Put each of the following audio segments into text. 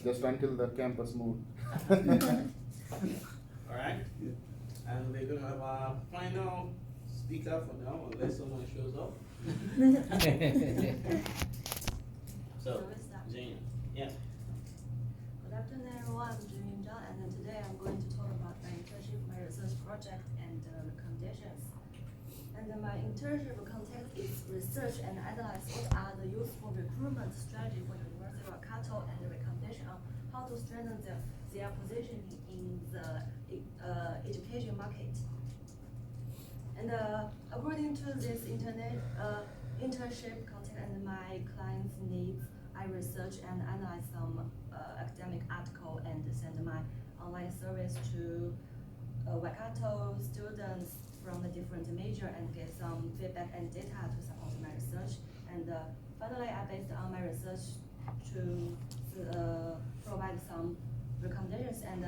Just until the campus moved. Alright? And we're gonna have a final speaker for now, unless someone shows up. So, Jane, yeah. Good afternoon, everyone. I'm Jin Zhang, and today I'm going to talk about my internship, my research project, and recommendations. And my internship content is research and analyze what are the useful recruitment strategy for University of Waikato and the recommendation on how to strengthen their position in the education market. And according to this internship content and my clients' needs, I research and analyze some academic article and send my online service to Waikato students from the different major and get some feedback and data to support my research. And finally, I based on my research to provide some recommendations and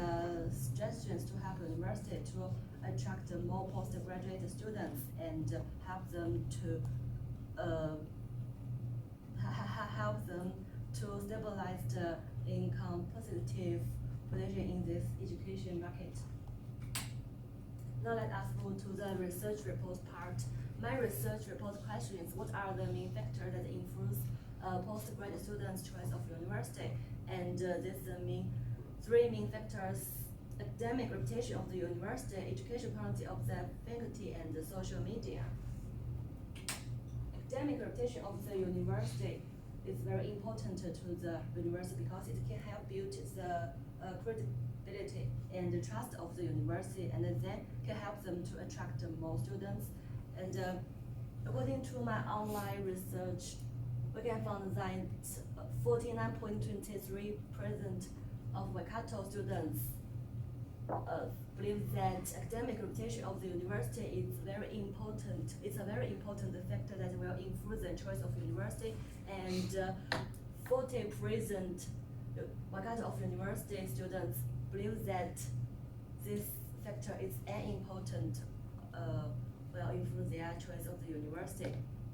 suggestions to help the university to attract more postgraduate students and help them to help them to stabilize the income positive position in this education market. Now let us move to the research report part. My research report questions what are the main factors that influence postgraduate students' choice of university, and three main factors: academic reputation of the university, education quality of the faculty, and the social media. Academic reputation of the university is very important to the university because it can help build the credibility and the trust of the university, and then can help them to attract more students. And according to my online research, we can find that 49.23% of Waikato students believe that academic reputation of the university is very important. It's a very important factor that will influence the choice of university. And 40% Waikato of university students believe that this factor is an important will influence their choice of the university.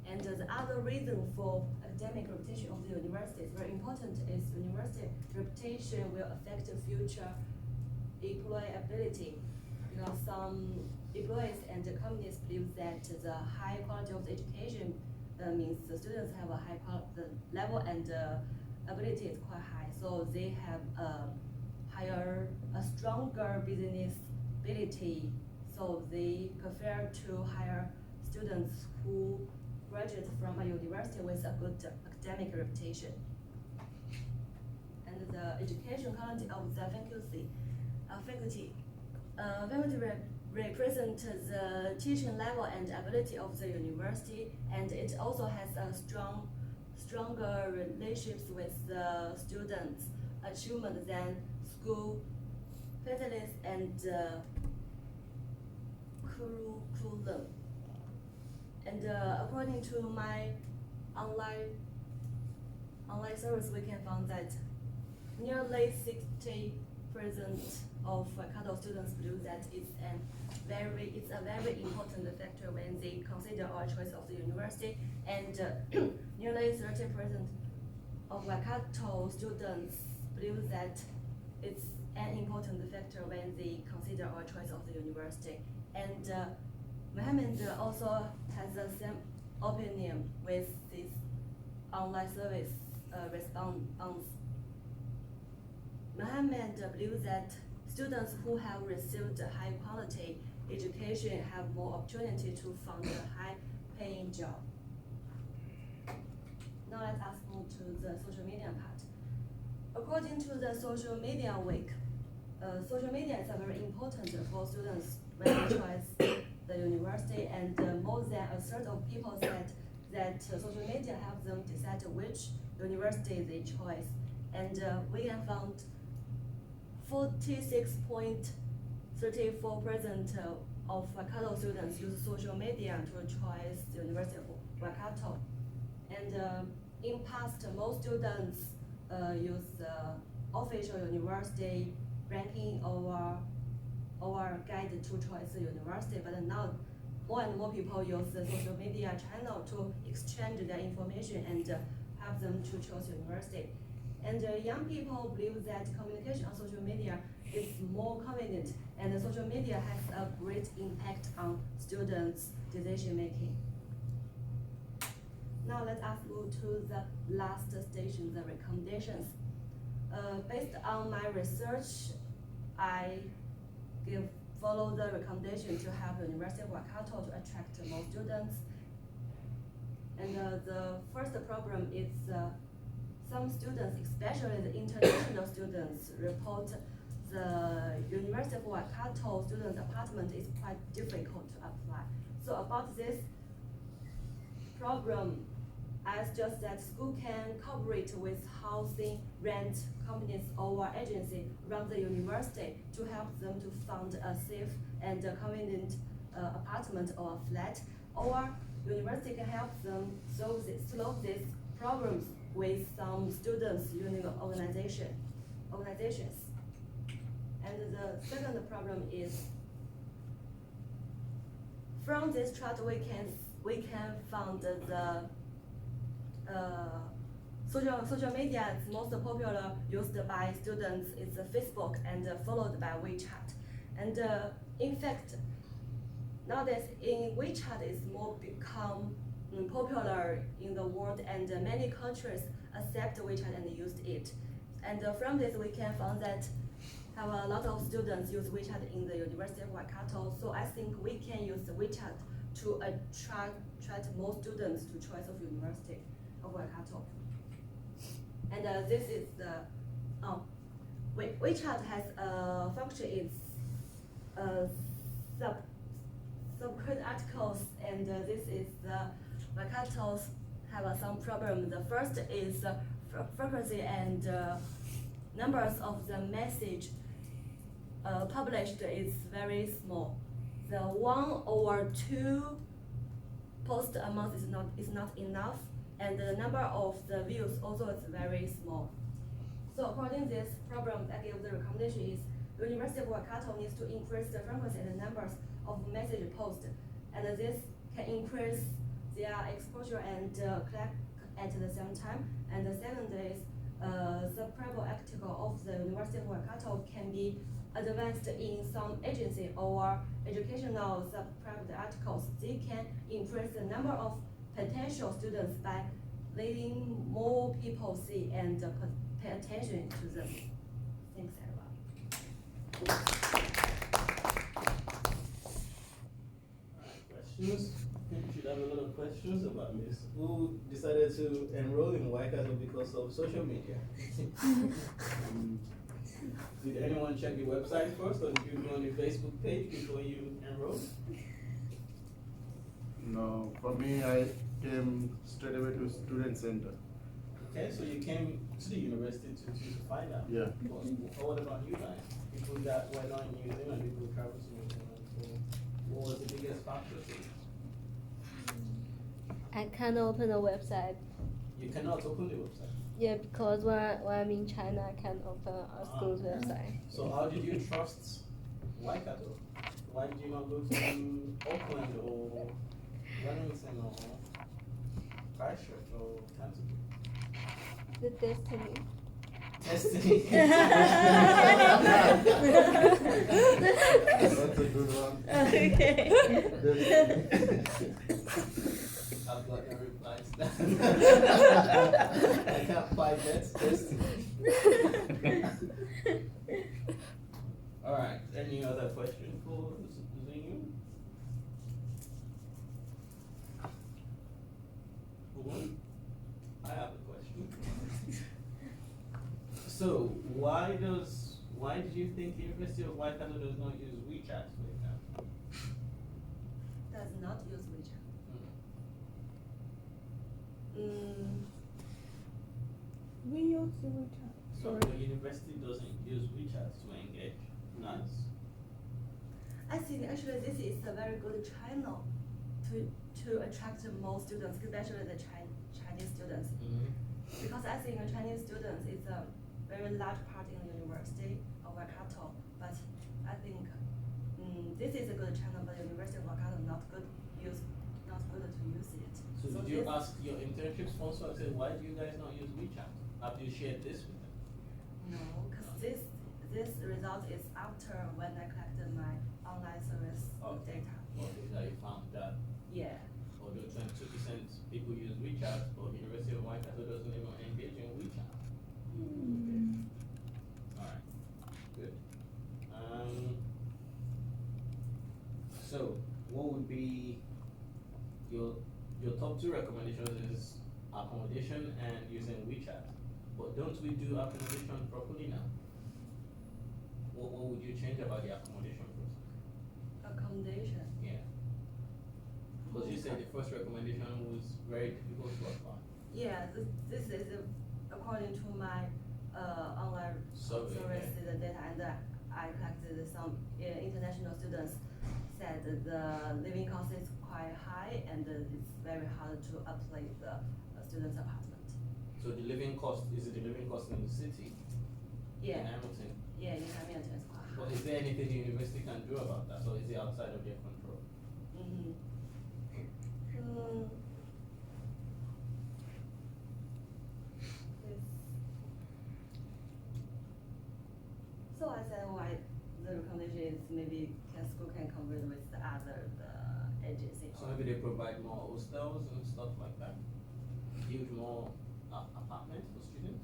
And the other reason for academic reputation of the university is very important is university reputation will affect the future employability, because some employees and companies believe that the high quality of the education means the students have a high quality, the level and ability is quite high, so they have a stronger business ability, so they prefer to hire students who graduate from a university with a good academic reputation. And the education quality of the faculty represent the teaching level and ability of the university, and it also has a stronger relationships with the students' achievement than school facilities and curriculum. And according to my online service, we can find that nearly 60% of Waikato students believe that it's a very important factor when they consider our choice of the university, and nearly 30% of Waikato students believe that it's an important factor when they consider our choice of the university. And Mohammed also has the same opinion with this online service response. Mohammed believes that students who have received a high quality education have more opportunity to find a high paying job. Now let us move to the social media part. According to the social media week, social media is very important for students when they choose the university, and more than a third of people said that social media helps them decide which university they choose. And we have found 46.34% of Waikato students use social media to choose the University of Waikato. And in past, most students use official university ranking or guide to choose the university, but now more and more people use the social media channel to exchange their information and help them to choose university. And young people believe that communication on social media is more convenient, and social media has a great impact on students' decision making. Now let us move to the last station, the recommendations. Based on my research, I follow the recommendation to have the University of Waikato to attract more students. And the first problem is some students, especially the international students, report the University of Waikato student apartment is quite difficult to apply. So about this problem, I suggest that school can cooperate with housing rent companies or agency around the university to help them to find a safe and convenient apartment or flat, or university can help them solve these problems with some students using organizations. And the second problem is, from this chart we can find the social media is most popular used by students is Facebook and followed by WeChat. And in fact, nowadays in WeChat is more become popular in the world, and many countries accept WeChat and use it. And from this we can find that have a lot of students use WeChat in the University of Waikato. So I think we can use WeChat to attract more students to choice of University of Waikato. And this is the WeChat has a function is subcode articles, and this is the Waikato's have some problem. The first is frequency and numbers of the message published is very small. The 1 or 2 post amount is not enough, and the number of the views also is very small. So according to this problem, I give the recommendation is University of Waikato needs to increase the frequency and the numbers of message posts, and this can increase their exposure and click at the same time. And the second is the private article of the University of Waikato can be advanced in some agency or educational private articles. They can increase the number of potential students by letting more people see and pay attention to them. Thanks, everyone. Questions? I think we should have a lot of questions about this. Who decided to enroll in Waikato because of social media? Did anyone check the website first, or did you go on the Facebook page before you enrolled? No, for me, I came straight away to student center. Okay, so you came to the university to find out. Yeah. What about you guys? People that were not in New Zealand, people travel to New Zealand. So what was the biggest factor for you? I can't open the website. You cannot open the website. Yeah, because when I'm in China, I can't open a school's website. So how did you trust Waikato? Why did you not go to Auckland or Wellington or Christchurch or Canterbury? The destiny. Destiny. That's a good one. Okay. I've got no replies. I can't find that destiny. Alright, any other question for Zinyu? I have a question. So why did you think the University of Waikato does not use WeChat, for example? Does not use WeChat. We use the WeChat. So the university doesn't use WeChat to engage. Nice. I think actually this is a very good channel to attract more students, especially the Chinese students. Because I think Chinese students is a very large part in the University of Waikato, but I think this is a good channel, but the University of Waikato not good to use it. So did you ask your internship sponsor and say, why do you guys not use WeChat? Have you shared this with them? No, because this result is after when I collected my online service Okay. data. Okay, that you found that Yeah. although 22% people use WeChat, but University of Waikato doesn't even engage in WeChat. Mm. Alright, good. So what would be your top two recommendations is accommodation and using WeChat. But don't we do accommodation properly now? What would you change about the accommodation process? Accommodation. Yeah. Because you said the first recommendation was very difficult to apply. Yeah, this is according to my online Survey, service data, and I collected some international students said that the living cost is quite high and it's very hard to apply the student's apartment. So the living cost, is it the living cost in the city? Yeah. In Hamilton? Yeah, in Hamilton it's quite But high. is there anything the university can do about that, or is it outside of their control? Mm-hmm. So I said why the recommendation is maybe school can convert with the other agency. So maybe they provide more hostels and stuff like that? Build more apartments for students?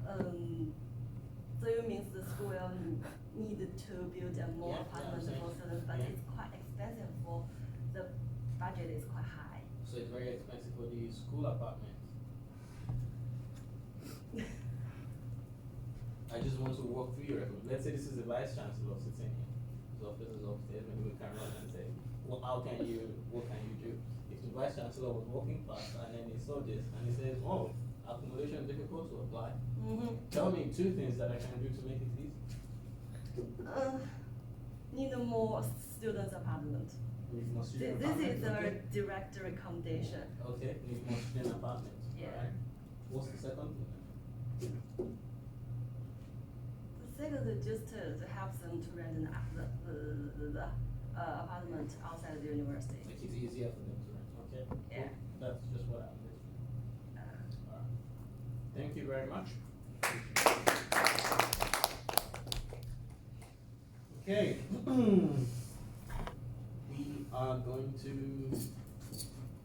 So you means the school will need to build a more Yeah, apartments I'm for saying, students, but yeah. it's quite expensive for the budget is quite high. So it's very expensive for the school apartments. I just want to walk through your recommendation. Let's say this is the vice chancellor sitting here. His office is upstairs. Maybe we can run and say, well, what can you do? If the vice chancellor was walking past and then he saw this and he says, oh, accommodation is difficult to apply. Tell me two things that I can do to make it easy. Need more students apartment. Need more student This apartments, is a okay. direct recommendation. Okay, need more student apartments. Yeah. Alright. What's the second thing? The second is just to help them to rent the apartment outside the university. Make it easier for them to rent, okay? Yeah. That's just what I'm listening. Alright. Thank you very much. Okay. We are going to,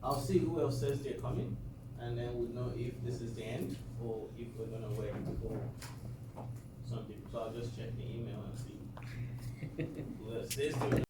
I'll see who else says they're coming, and then we'll know if this is the end or if we're gonna wait for some people. So I'll just check the email and see who else says they're